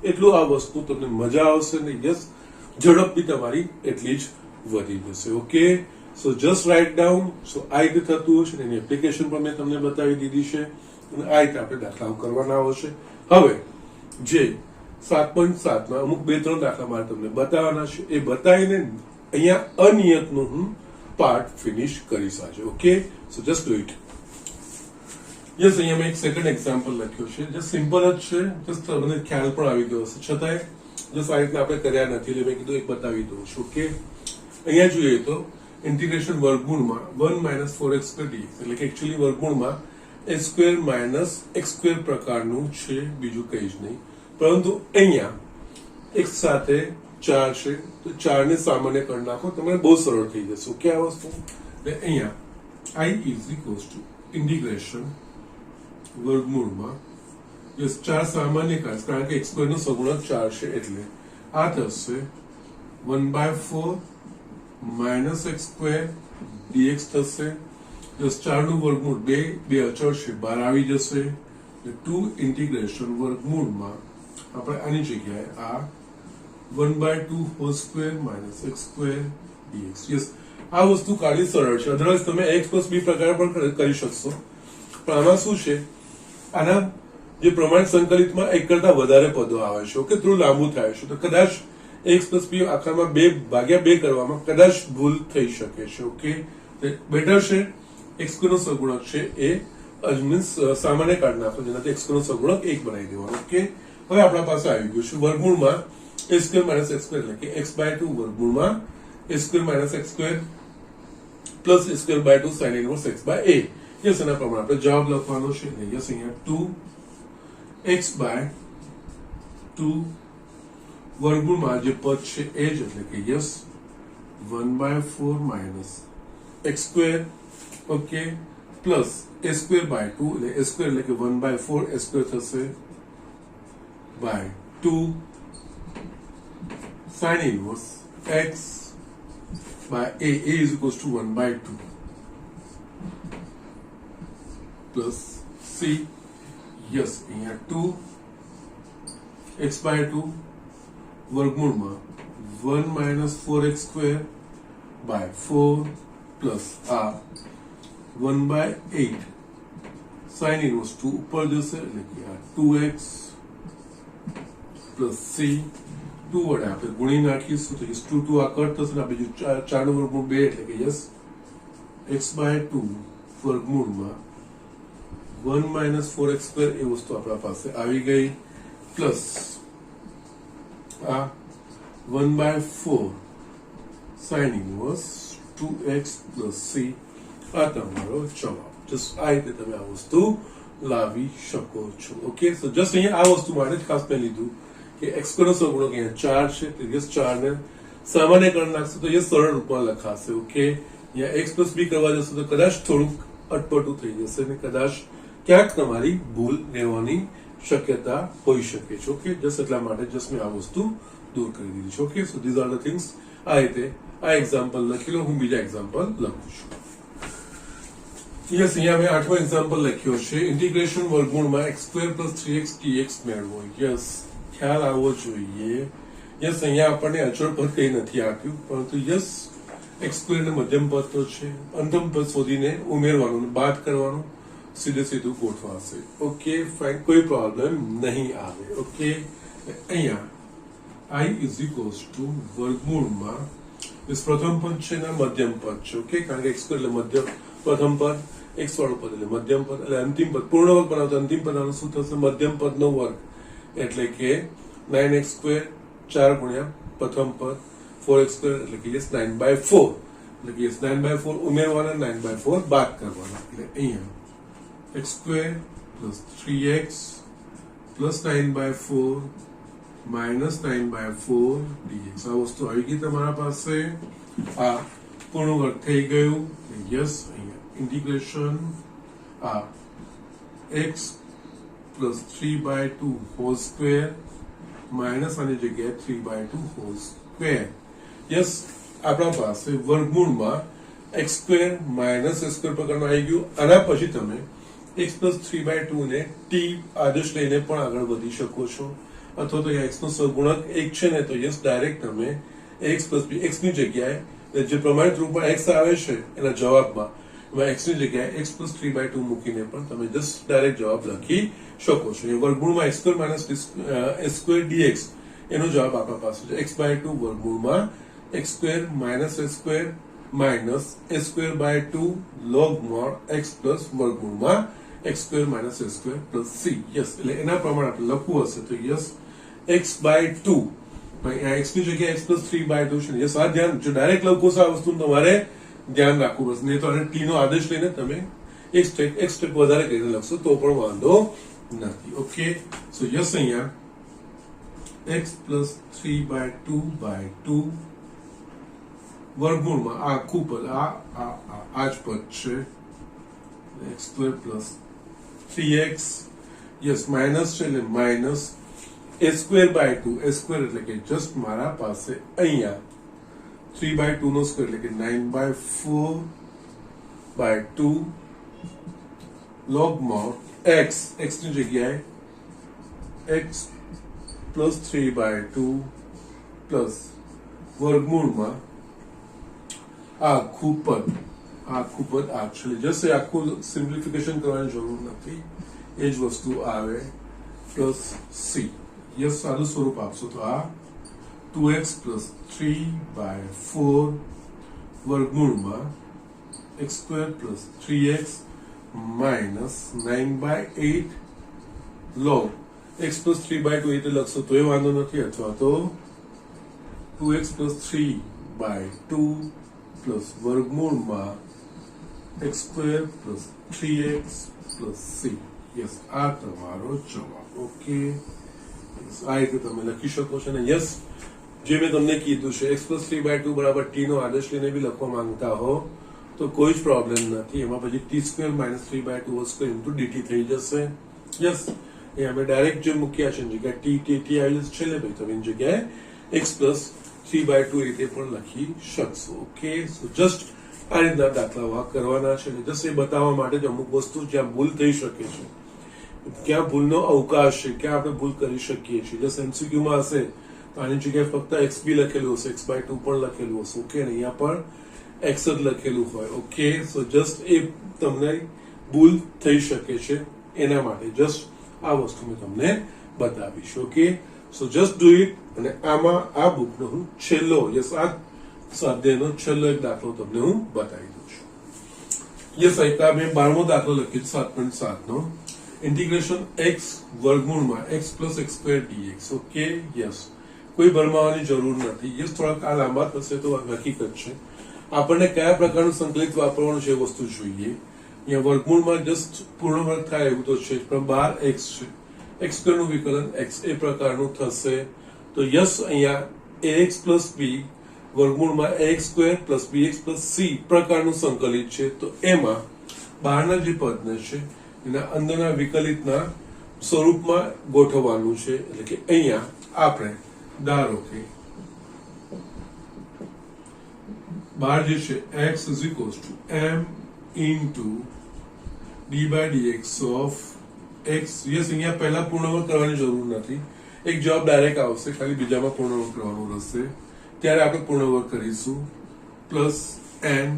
એટલું આ વસ્તુ તમને મજા આવશે ને યસ ઝડપ બી તમારી એટલી જ વધી જશે. Okay, so just write down. So આ રીતે થતું હશે એની એપ્લિકેશન પણ મેં તમને બતાવી દીધી છે અને આ રીતે આપણે દાખલાઓ કરવાના આવશે. હવે જે 7.7 અમુક 2-3 દાખલા મારે તમને બતાવવાના છે એ બતાવીને અહીંયા અનિયતનું હું પાર્ટ ફિનિશ કરીશ આજે. Okay, so just do it. Yes, અહીંયા મેં એક સેકન્ડ એક્ઝામ્પલ લખ્યો છે, જસ્ટ સિમ્પલ જ છે, જસ્ટ મને ખ્યાલ પણ આવી ગયો હશે, છતાંય જસ્ટ આ રીતના આપણે કર્યા નથી એટલે મેં કીધું એક બતાવી દઉં છું. ઓકે, અહીંયા જોઈએ તો ઇન્ટિગ્રેશન વર્ગમૂળમાં 1 - 4x² dx એટલે કે એકચ્યુઅલી વર્ગમૂળમાં a² - x² પ્રકારનું છે, બીજું કંઈ જ નહીં. પરંતુ અહીંયા એક સાથે 4 છે તો 4 ને સામાન્ય કરી નાખો, તમને બહુ સરળ થઈ જશે. ઓકે, આ વસ્તુ એટલે અહીંયા i = ઇન્ટિગ્રેશન વર્ગમૂળમાં યસ 4 સામાન્ય કરીશ કારણ કે x² નો સગુણક 4 છે એટલે આ થશે 1/4 - x² dx થશે. યસ 4 નું વર્ગમૂળ 2 અચળ છે, 12 આવી જશે. 2 ઇન્ટિગ્રેશન વર્ગમૂળમાં આપણે આની જગ્યાએ આ 1/2 whole square minus x² dx. Yes, આ વસ્તુ કાઢી સરળ છે, અધરવાઇઝ તમે x + b પ્રકાર પણ કરી શકશો. પણ આમાં શું છે, આના જે પ્રમાણિત સંકલિતમાં એક કરતા વધારે પદો આવે છે. ઓકે, થોડું લાંબુ થાય છે તો કદાચ x + b આખામાં 2/2 કરવામાં કદાચ ભૂલ થઈ શકે છે. ઓકે, બેટર છે x² નો સગુણક છે એ મીન્સ સામાન્ય કાઢી નાખો, જેનાથી x² નો સગુણક 1 બનાવી દેવાનો. ઓકે, હવે આપણા પાસે આવી ગયું છે વર્ગમૂળમાં a² - x² એટલે કે x/2 વર્ગમૂળમાં a² - x² plus a²/2 sin inverse x/a. Yes, એના પ્રમાણે આપણે જવાબ લખવાનો છે. યસ, અહીંયા 2x/2 વર્ગમૂળમાં જે પદ છે એ જ એટલે કે yes 1/4 - x². Okay, plus a² / 2 એટલે a² એટલે કે 1/4 a² થશે by 2 sin inverse x by a is equals to 1/2 plus c. Yes, અહીંયા 2x/2 વર્ગમૂળમાં 1 - 4x² by 4 plus આ 1/8 sin inverse 2 ઉપર જશે એટલે કે આ 2x plus c. 2 વડે આપણે ગુણી નાખીશું તો 2 આ કટ થશે આ બીજું 4 નું વર્ગમૂળ 2 એટલે કે યસ x/2 વર્ગમૂળમાં 1 - 4x² એ વસ્તુ આપણા પાસે આવી ગઈ પ્લસ આ 1/4 sin inverse 2x plus c આ તમારો જવાબ. જસ્ટ આ રીતે તમે આ વસ્તુ લાવી શકો છો. ઓકે, સો જસ્ટ અહીંયા આ વસ્તુ માટે જ ખાસ મેં લીધું કે x નો સહગુણક અહીંયા 4 છે, તો યસ 4 ને સામાન્યકરણ નાખશો તો યસ સરળ રૂપમાં લખાશે. ઓકે, અહીંયા x plus b કરવા જશો તો કદાચ થોડુંક અટપટું થઈ જશે અને કદાચ ક્યાંક તમારી ભૂલ રહેવાની શક્યતા હોઈ શકે છે. ઓકે, જસ્ટ એટલા માટે જસ્ટ મેં આ વસ્તુ દૂર કરી દીધી છે. Okay, so these are the things. આ રીતે આ એક્ઝામ્પલ લખી લો. હું બીજા એક્ઝામ્પલ લખું છું. યસ, અહીંયા મેં 8મો એક્ઝામ્પલ લખ્યો છે. ઇન્ટિગ્રેશન વર્ગમૂળમાં x² + 3x dx મેળવો. યસ, ખ્યાલ આવવો જોઈએ. યસ, અહીંયા આપણને અચળ પદ કંઈ નથી આપ્યું, પરંતુ યસ x² ને મધ્યમ પદ તો છે. અંતમ પદ શોધીને ઉમેરવાનું, બાદ કરવાનું, સીધું ગોઠવાશે. ઓકે ફાઇન, કોઈ પ્રોબ્લેમ નહીં આવે. ઓકે, અહીંયા i = વર્ગમૂળમાં પ્રથમ પદ છે ને મધ્યમ પદ છે. ઓકે, કારણ કે x² એટલે મધ્યમ પ્રથમ પદ, x વાળું પદ એટલે મધ્યમ પદ, એટલે અંતિમ પદ પૂર્ણ વર્ગ બનાવતો અંતિમ પદ આનું શું થશે? મધ્યમ પદનો વર્ગ, એટલે કે 9x² 4 ગુણ્યા પ્રથમ પદ 4x² એટલે કે યસ 9/4, એટલે કે યસ 9/4 ઉમેરવાના, 9/4 બાદ કરવાના. એટલે અહીંયા x² + 3x + 9/4 - 9/4 dx. આ વસ્તુ આવી ગઈ તમારા પાસે. આ પૂર્ણ વર્ગ થઈ ગયું. યસ, અહીંયા ઇન્ટિગ્રેશન આ x + 3/2 હોલ સ્ક્વેર માઇનસ આની જગ્યાએ 3/2 હોલ સ્ક્વેર. યસ, આપણા પાસે વર્ગમૂળમાં x² - s² પ્રકારનું આવી ગયું. આના પછી તમે x + 3/2 ને t આદેશ લઈને પણ આગળ વધી શકો છો, અથવા તો x નો સહગુણક 1 છે ને તો યસ ડાયરેક્ટ તમે x + b, x ની જગ્યાએ જે પ્રમાણિત રૂપમાં x આવે છે એના જવાબમાં એમાં x ની જગ્યાએ x + 3/2 મૂકીને પણ તમે જસ્ટ ડાયરેક્ટ જવાબ લખી શકો છો. એ વર્ગમૂળમાં x² - s² dx એનો જવાબ આપણા પાસે છે x/2 વર્ગમૂળમાં x² - s² - s²/2 log-mod x plus વર્ગમૂળમાં x² - s² plus c. Yes, એટલે એના પ્રમાણે આપણે લખવું હશે તો યસ x/2, x ની જગ્યાએ x + 3/2 છે. યસ, આ ધ્યાન જો ડાયરેક્ટ લખો છો આ વસ્તુ તમારે ધ્યાન રાખવું પડશે, નહીં તો આને t નો આદેશ લઈને તમે એક સ્ટેપ વધારે કરીને લખશો તો પણ વાંધો નથી. ઓકે, સો યસ, અહીંયા x + 3/2/2 વર્ગમૂળમાં આ આખું પદ આ જ પદ છે x² + 3x. યસ, માઇનસ છે એટલે માઇનસ s²/2, s² એટલે કે જસ્ટ મારા પાસે અહીંયા 3/2 નો સ્ક્વેર એટલે કે 9/4/2 log-mod x, x ની જગ્યાએ x + 3/2 પ્લસ વર્ગમૂળમાં આખું પદ actually જસ્ટ આખું સિમ્પ્લિફિકેશન કરવાની જરૂર નથી, એ જ વસ્તુ આવે પ્લસ c. યસ, સાદું સ્વરૂપ આપશો તો આ 2x + 3/4 વર્ગમૂળમાં x² + 3x - 9/8 log x + 3/2 એટલે લખશો તો એ વાંધો નથી, અથવા તો 2x + 3/2 પ્લસ વર્ગમૂળમાં x² + 3x + c. યસ, આ તમારો જવાબ. ઓકે, આ રીતે તમે લખી શકો છો. અને યસ, જે મેં તમને કીધું છે x + 3/2 બરાબર t નો આદેશ લઈને બી લખવા માંગતા હો તો કોઈ જ પ્રોબ્લેમ નથી. એમાં પછી t² - 3/2² dt થઈ જશે. યસ, એ અમે ડાયરેક્ટ જે મૂક્યા છે જગ્યાએ t આવી જશે છેલ્લે, ભાઈ તમે એની જગ્યાએ x + 3/2 રીતે પણ લખી શકશો. ઓકે, સો જસ્ટ આ રીતના દાખલા કરવાના છે. જસ્ટ એ બતાવવા માટે જ અમુક વસ્તુ જ્યાં ભૂલ થઈ શકે છે, ક્યાં ભૂલનો અવકાશ છે, ક્યાં આપણે ભૂલ કરી શકીએ છીએ. જસ્ટ MCQ માં હશે તો આની જગ્યાએ ફક્ત xb લખેલું હશે, x/2 પણ લખેલું હશે. ઓકે, અને અહીંયા પણ x જ લખેલું હોય. ઓકે, સો જસ્ટ એ તમને ભૂલ થઈ શકે છે, એના માટે જસ્ટ આ વસ્તુ મેં તમને બતાવીશ. Okay, so just do it. અને આમાં આ બુકનો હું છેલ્લો આ સ્વાધ્યાયનો છેલ્લો એક દાખલો તમને હું બતાવી દઉં છું. યસ, મેં 12મો દાખલો લખ્યો 7.7 નો. ઇન્ટિગ્રેશન x વર્ગમૂળમાં x + x² dx. Okay, yes, કોઈ ભરમાવાની જરૂર નથી. યસ થોડાક આ લાંબા થશે તો હકીકત છે. આપણને કયા પ્રકારનું સંકલિત વાપરવાનું છે એ વસ્તુ જોઈએ. અહીંયા વર્ગમૂળમાં જસ્ટ પૂર્ણ વર્ગ થાય એવું તો છે, પણ બહાર x છે. x સ્ક્વેર નું વિકલન x એ પ્રકારનું થશે. તો યસ અહીંયા ax પ્લસ b વર્ગમૂળમાં ax square plus bx plus c પ્રકારનું સંકલિત છે. તો એમાં બહારના જે પદને છે એના અંદરના વિકલિતના સ્વરૂપમાં ગોઠવવાનું છે. એટલે કે અહીંયા આપણે ધારો કે બહાર જે છે x is equals to m into d by dx of x. Yes અહીંયા પહેલા પૂર્ણવર્ગ કરવાની જરૂર નથી. એક જવાબ ડાયરેક્ટ આવશે, ખાલી બીજામાં પૂર્ણવર્ગ કરવાનું રહેશે. ત્યારે આપણે પૂર્ણવર્ગ કરીશું. પ્લસ n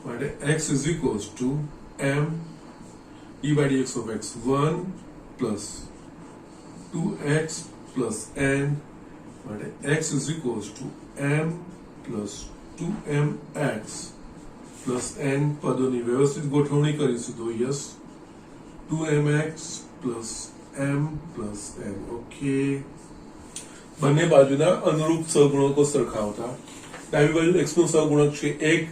માટે x is equals to m d by dx of x1 plus 2x plus n માટે x is equals to m plus 2mx plus n પદોની વ્યવસ્થિત ગોઠવણી કરીશું. તો yes 2mx plus m plus n. Okay, બંને બાજુના અનુરૂપ સહગુણકો સરખાવતા ડાબી બાજુ x નો સહગુણક છે 1,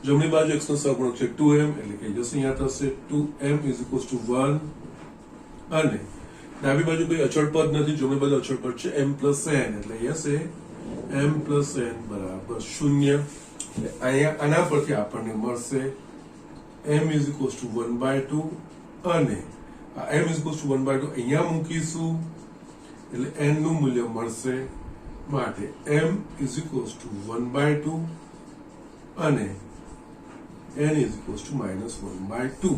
જમણી બાજુ x નો સહગુણક છે 2m, એટલે કે યસ અહીંયા થશે 2m is equals to 1. અને ડાબી બાજુ કોઈ અચળ પદ નથી, જમણી બાજુ અચળ પદ છે m plus n, એટલે યસ એ m plus n બરાબર 0. અહીંયા આના પરથી આપણને મળશે m is equals to 1/2 અને આ m is equals to 1/2 અહીંયા મૂકીશું એટલે n નું મૂલ્ય મળશે. માટે m is equals to 1/2 અને n is equals to -1/2.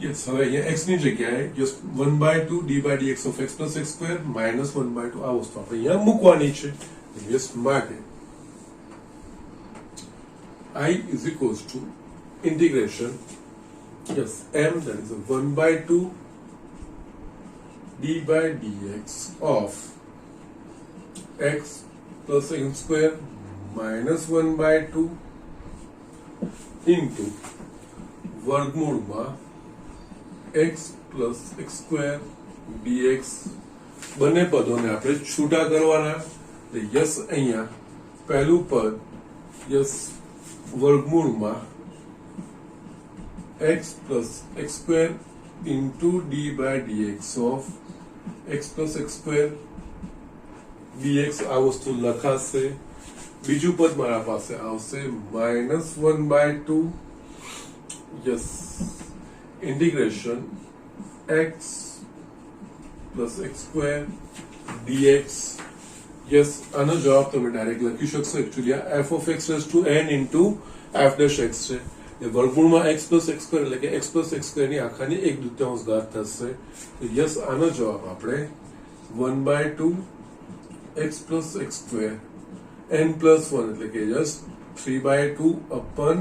Yes, હવે અહીંયા x ની જગ્યાએ just 1/2 d by dx of x plus x square minus 1/2 આ વસ્તુ આપણે અહીંયા મૂકવાની છે. યસ, માટે I is equals to integration yes m that is a 1/2 d by dx of x plus x square minus 1/2 into વર્ગમૂળમાં x plus x square dx. બંને પદોને આપણે છૂટા કરવાના. યસ, અહીંયા પહેલું પદ યસ વર્ગમૂળમાં x plus x square into d by dx of x plus x square dx આ વસ્તુ લખાશે. બીજું પદ મારા પાસે આવશે -1/2 yes integration x plus x square dx. Yes, આનો જવાબ તમે ડાયરેક્ટ લખી શકશો. એકચ્યુઅલી આ f of x raised to n into f dash x છે. એ વર્ગમૂળમાં x plus x square એટલે કે x plus x square ની આખાની 1/2 ઘાત થશે. તો યસ, આનો જવાબ આપણે 1/2 x plus x square n plus 1 એટલે કે જસ્ટ 3/2 upon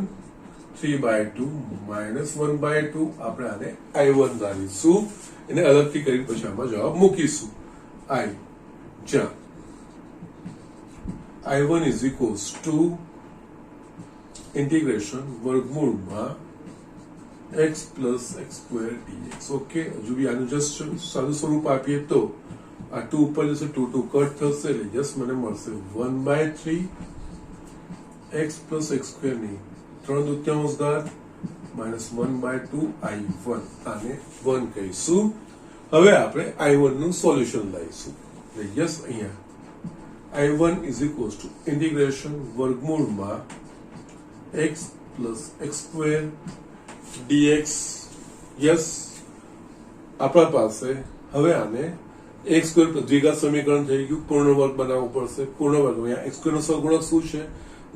3/2 minus 1/2 આપણે આને I1 ધારીશું. એને અલગથી કરી પછી આમાં જવાબ મૂકીશું. I જ્યાં I1 is equals to integration વર્ગમૂળમાં x plus x square dx. Okay, હજુ બી આનું જસ્ટ સાદું સ્વરૂપ આપીએ તો આ 2 ઉપર જશે, 2 2 કટ થશે એટલે જસ્ટ મને મળશે 1/3 x plus x square ની 3/2 ઘાત minus 1/2 I1 આને 1 કહીશું. હવે આપણે I1 નું સોલ્યુશન લઈશું. યસ, અહીંયા I1 is equals to integration વર્ગમૂળમાં x plus x square dx. Yes, આપણા પાસે હવે આને x સ્ક્વેર દ્વિઘાત સમીકરણ થઈ ગયું. પૂર્ણ વર્ગ બનાવવું પડશે. પૂર્ણ વર્ગ અહીંયા x સ્ક્વેર નો સહગુણક શું છે?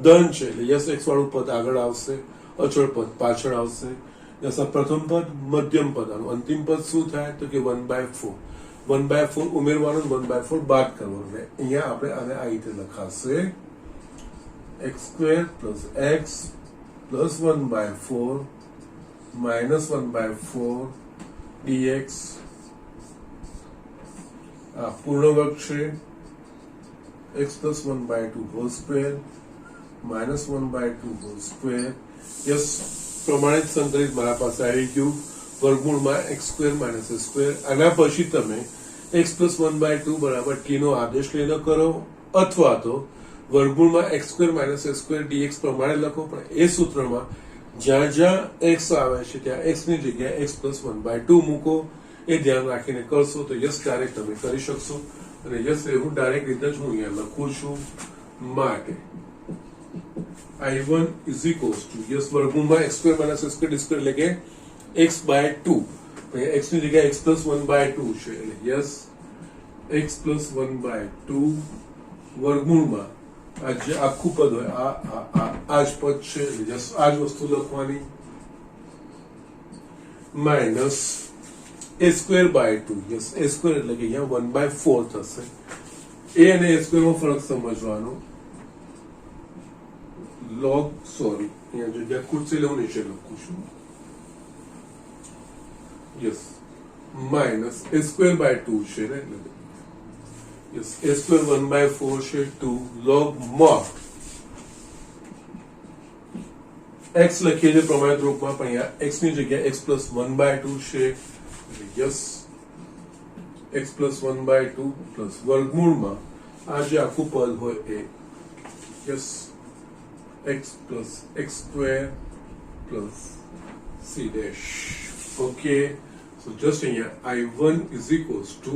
ધન છે. એટલે યસ x વાળું પદ આગળ આવશે, અચળ પદ પાછળ આવશે. યસ, આ પ્રથમ પદ, મધ્યમ પદ, આનું અંતિમ પદ શું થાય તો કે 1/4. 1/4 ઉમેરવાનું, 1/4 બાદ કરવાનું. અહીંયા આપણે આને આ રીતે લખાશે x square plus x plus 1/4 minus 1/4 dx. આ પૂર્ણ વર્ગ છે. x plus 1/2 whole square minus 1/2 whole square. Yes, પ્રમાણિત સંકલિત મારા પાસે આવી ગયું. વર્ગમૂળમાં x square minus x square. આના પછી તમે x પ્લસ 1/2 બરાબર t નો આદેશ લઈને કરો અથવા તો વર્ગમૂળમાં x square minus x square dx પ્રમાણે લખો. પણ એ સૂત્રમાં જ્યાં જ્યાં x આવે છે ત્યાં x ની જગ્યાએ x પ્લસ 1/2 મૂકો. એ ધ્યાન રાખીને કરશો તો યસ ડાયરેક્ટ તમે કરી શકશો. અને યસ એ હું ડાયરેક્ટ રીતે જ હું અહીંયા લખું છું. માટે I1 is equals to yes વર્ગમૂળમાં x square minus x square d square એટલે કે x/2. x ની જગ્યાએ x પ્લસ 1/2 છે એટલે યસ x પ્લસ 1/2 વર્ગમૂળમાં આ જે આખું પદ હોય આ જ પદ છે એટલે યસ આ જ વસ્તુ લખવાની minus a square by 2. Yes a square એટલે કે અહીંયા 1/4 થશે. a અને a સ્ક્વેર માં ફરક સમજવાનો. log સોરી અહીંયા જગ્યા ખુરશી લઉં નીચે લખું છું. Yes minus a square by 2 છે ને એટલે યસ a સ્ક્વેર 1/4 છે 2 log mod x લખીએ છીએ પ્રમાણિત રૂપમાં પણ અહીંયા x ની જગ્યાએ x પ્લસ 1/2 છે. યસ x પ્લસ 1/2 પ્લસ વર્ગમૂળમાં આ જે આખું પદ હોય એ yes x plus x square plus c dash. Okay so just અહીંયા I1 is equals to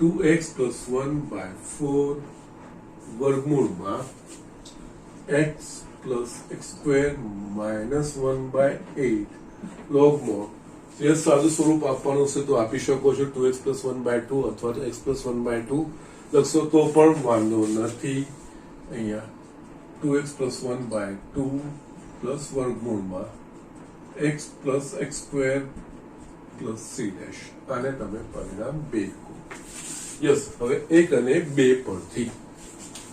2x plus 1/4 વર્ગમૂળમાં x plus x square minus 1/8 log mod. જે સાદું સ્વરૂપ આપવાનું છે તો આપી શકો છો 2x plus 1/2 અથવા તો x plus 1/2 લખશો તો પણ વાંધો નથી. અહીંયા 2x plus 1/2 plus વર્ગમૂળમાં x plus x square plus c dash. આને તમે પરિણામ 2 કહો. યસ હવે 1 અને 2 પરથી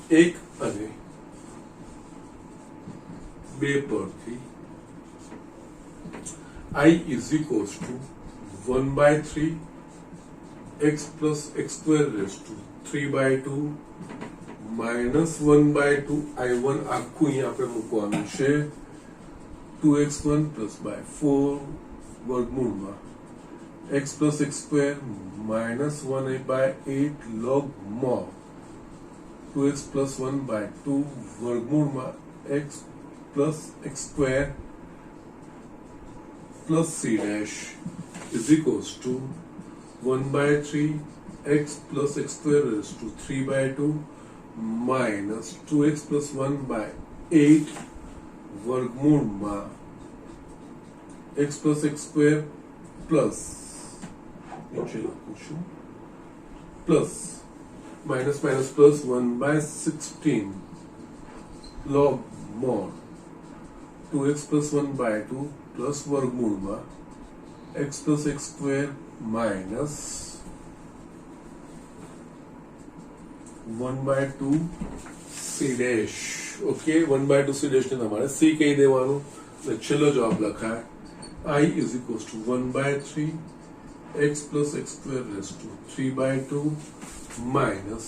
1 અને 2 પરથી I is equals to 1/3 x plus x square raised to 3/2 minus 1/2 I1 આખું અહીંયા આપણે મૂકવાનું છે 2x1 plus by 4 વર્ગમૂળમાં x plus x square minus 1/8 log mod 2x plus 1/2 વર્ગમૂળમાં x plus x square plus c dash is equals to 1/3 x plus x square raised to 3/2 minus 2x plus 1/8 વર્ગમૂળમાં x plus x square plus નીચે લખું છું plus minus minus plus 1/16 log mod 2x plus 1/2 plus વર્ગમૂળમાં x plus x square minus 1/2 c dash. Okay 1/2 c dash ને તમારે c કહી દેવાનું એટલે છેલ્લો જવાબ લખાય I is equals to 1/3 x plus x square raised to 3/2 minus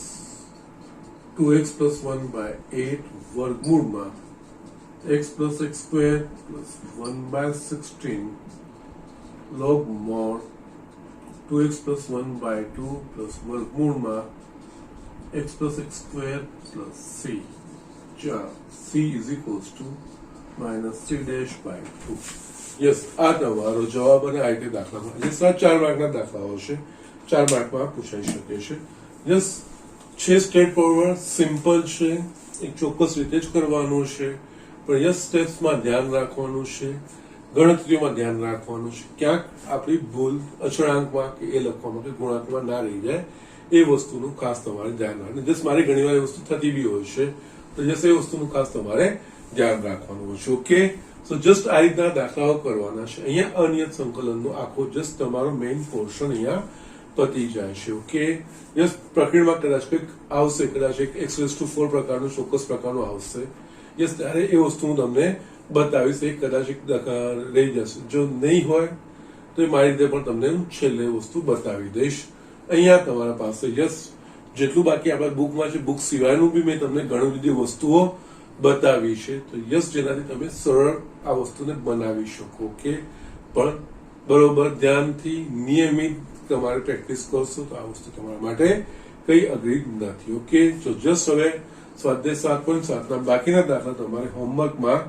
2x plus 1/8 વર્ગમૂળમાં x plus x square plus 1/16 log mod 2x plus 1/2 plus વર્ગમૂળમાં x plus x square plus c. C is equals to minus c dash by 2. Yes આ તમારો જવાબ અને આ રીતે દાખલામાં જે 4 માર્કના દાખલાઓ છે 4 માર્કમાં પૂછાઈ શકે છે. યસ છે સ્ટ્રેટ ફોરવર્ડ સિમ્પલ છે એક ચોક્કસ રીતે જ કરવાનું છે પણ યસ સ્ટેપ્સમાં ધ્યાન રાખવાનું છે ગણતરીઓમાં ધ્યાન રાખવાનું છે ક્યાંક આપણી ભૂલ અચળાંકમાં કે એ લખવામાં કે ગુણાંકમાં ના રહી જાય એ વસ્તુનું ખાસ તમારે ધ્યાન રાખવાનું. જસ્ટ મારી ઘણીવાર એ વસ્તુ થતી બી હોય છે તો જસ્ટ એ વસ્તુનું ખાસ તમારે ધ્યાન રાખવાનું હોય છે. ઓકે સો જસ્ટ આ રીતના દાખલાઓ કરવાના છે. અહીંયા અનિયત સંકલનનો આખો જસ્ટ તમારો મેઇન પોર્શન અહીંયા પતી જાય છે. ઓકે યસ પ્રકરણમાં કદાચ કંઈક આવશે કદાચ એક x⁴ પ્રકારનું ચોક્કસ પ્રકારનું આવશે યસ ત્યારે એ વસ્તુ હું તમને બતાવીશ એ કદાચ રહી જશે જો નહીં હોય તો એ મારી રીતે પણ તમને હું છેલ્લે વસ્તુ બતાવી દઈશ. અહીંયા તમારા પાસે યસ જેટલું બાકી આપણા બુકમાં છે બુક સિવાયનું બી મેં તમને ઘણી બધી વસ્તુઓ બતાવી છે તો યસ જેનાથી તમે સરળ આ વસ્તુને બનાવી શકો. ઓકે પણ બરોબર ધ્યાનથી નિયમિત તમારે પ્રેક્ટિસ કરશો તો આ વસ્તુ તમારા માટે કઈ અઘરી નથી. ઓકે, તો જસ્ટ હવે સ્વાધ્યાય 7.7 ના બાકીના દાખલા તમારે હોમવર્કમાં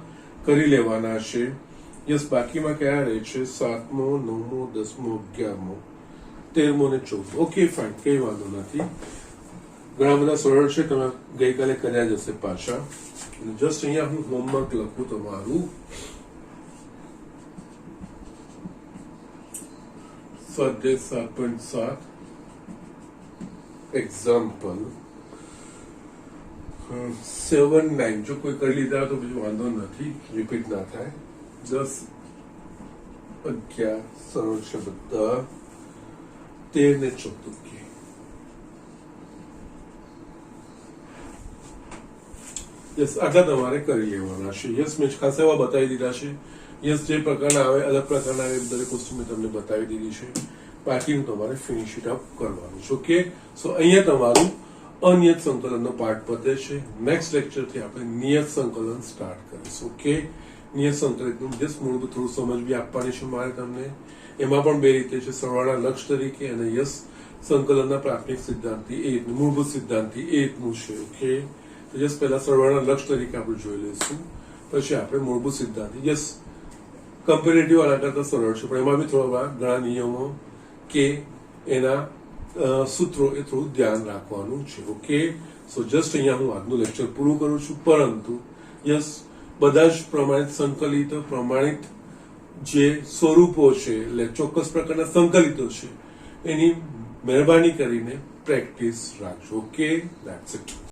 કરી લેવાના છે. યસ, બાકીમાં કયા રહે છે? 7મો, 9મો, 10મો, 11મો, 13મો ને 14. ઓકે ફાઇન, કઈ વાંધો નથી. ઘણા બધા સરળ છે, તમે ગઈકાલે કર્યા જ હશે પાછા. જસ્ટ અહીંયા હું હોમવર્ક લખું તમારું. સ્વાધ્યાય 7.7 એક્ઝામ્પલ 7, 9. જો કોઈ કરી લીધા તો પછી વાંધો નથી, રિપીટ ના થાય. 10, 11 સરળ છે બધા, 13 ને 14. યસ, આટલા તમારે કરી લેવાના છે. યસ, મેં ખાસ એવા બતાવી દીધા છે. યસ, જે પ્રકારના આવે, અલગ પ્રકારના આવે, દરેક વસ્તુ મેં તમને બતાવી દીધી છે. બાકીનું તમારે ફિનિશ ઇટ અપ કરવાનું છે. ઓકે, સો અહીંયા તમારું અનિયત સંકલનનો પાઠ પતે છે. નેક્સ્ટ લેક્ચરથી આપણે નિયત સંકલન સ્ટાર્ટ કરીશું. ઓકે, નિયત સંકલન જસ્ટ મૂળભૂત થોડું સમજ બી આપવાની છે મારે તમને. એમાં પણ બે રીતે છે, સરવાળા લક્ષ તરીકે અને યસ સંકલનના પ્રાથમિક સિદ્ધાંતથી એ મૂળભૂત સિદ્ધાંતથી એ રીતનું છે. ઓકે, તો જસ્ટ પહેલા સરવાળા લક્ષ તરીકે આપણે જોઈ લઈશું, પછી આપણે મૂળભૂત સિદ્ધાંત. યસ, કમ્પેરેટિવ આના કરતા સરળ છે, પણ એમાં બી થોડા ઘણા નિયમો કે એના સૂત્રો એ થોડું ધ્યાન રાખવાનું છે. ઓકે, સો જસ્ટ અહીંયા હું આજનું લેક્ચર પૂરું કરું છું. પરંતુ યસ, બધા જ પ્રમાણિત સંકલિત પ્રમાણિત જે સ્વરૂપો છે, એટલે ચોક્કસ પ્રકારના સંકલિતો છે, એની મહેરબાની કરીને પ્રેક્ટિસ રાખજો. Okay, that's it.